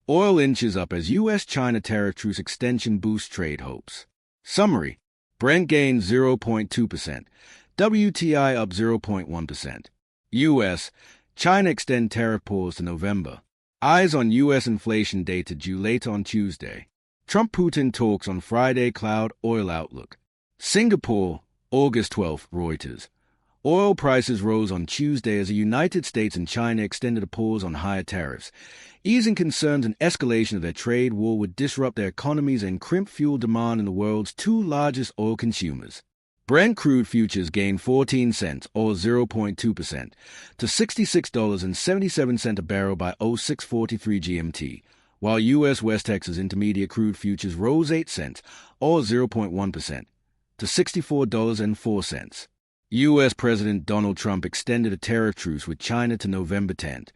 Oil inches up as U.S.-China tariff truce extension boosts trade hopes. Summary: Brent gains 0.2%, WTI up 0.1%. U.S. China extend tariff pause to November. Eyes on U.S. inflation data due later on Tuesday. Trump-Putin talks on Friday cloud oil outlook. Singapore, August 12, Reuters. Oil prices rose on Tuesday as the United States and China extended a pause on higher tariffs, easing concerns an escalation of their trade war would disrupt their economies and crimp fuel demand in the world's two largest oil consumers. Brent crude futures gained 14 cents, or 0.2%, to $66.77 a barrel by 0643 GMT, while U.S. West Texas Intermediate crude futures rose 8 cents, or 0.1%, to $64.04. U.S. President Donald Trump extended a tariff truce with China to November 10th,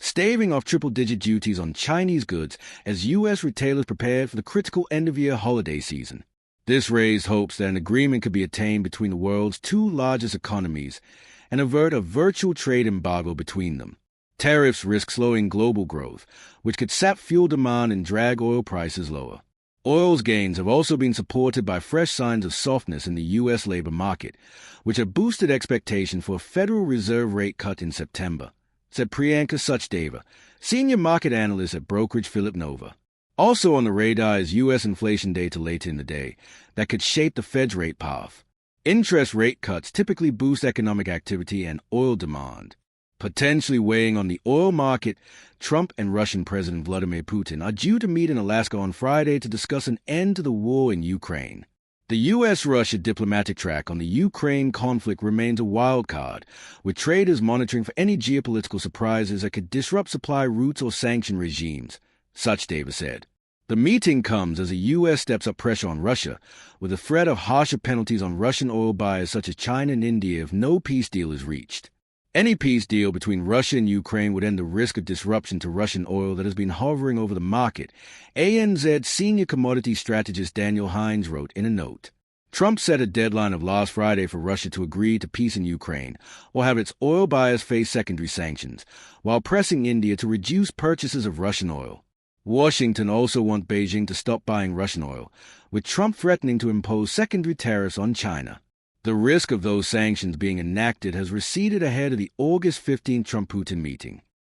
staving off triple-digit duties on Chinese goods as U.S. retailers prepared for the critical end-of-year holiday season. This raised hopes that an agreement could be attained between the world's two largest economies and avert a virtual trade embargo between them. Tariffs risk slowing global growth, which could sap fuel demand and drag oil prices lower. Oil's gains have also been supported by fresh signs of softness in the U.S. labor market, which have boosted expectation for a Federal Reserve rate cut in September, said Priyanka Sachdeva, senior market analyst at brokerage Philip Nova. Also on the radar is U.S. inflation data later in the day that could shape the Fed's rate path. Interest rate cuts typically boost economic activity and oil demand. Potentially weighing on the oil market, Trump and Russian President Vladimir Putin are due to meet in Alaska on Friday to discuss an end to the war in Ukraine. The U.S.-Russia diplomatic track on the Ukraine conflict remains a wild card, with traders monitoring for any geopolitical surprises that could disrupt supply routes or sanction regimes, Sachdeva said. The meeting comes as the U.S. steps up pressure on Russia, with a threat of harsher penalties on Russian oil buyers such as China and India if no peace deal is reached. Any peace deal between Russia and Ukraine would end the risk of disruption to Russian oil that has been hovering over the market, ANZ senior commodity strategist Daniel Hines wrote in a note. Trump set a deadline of last Friday for Russia to agree to peace in Ukraine or have its oil buyers face secondary sanctions, while pressing India to reduce purchases of Russian oil. Washington also wants Beijing to stop buying Russian oil, with Trump threatening to impose secondary tariffs on China. The risk of those sanctions being enacted has receded ahead of the August 15 Trump-Putin meeting.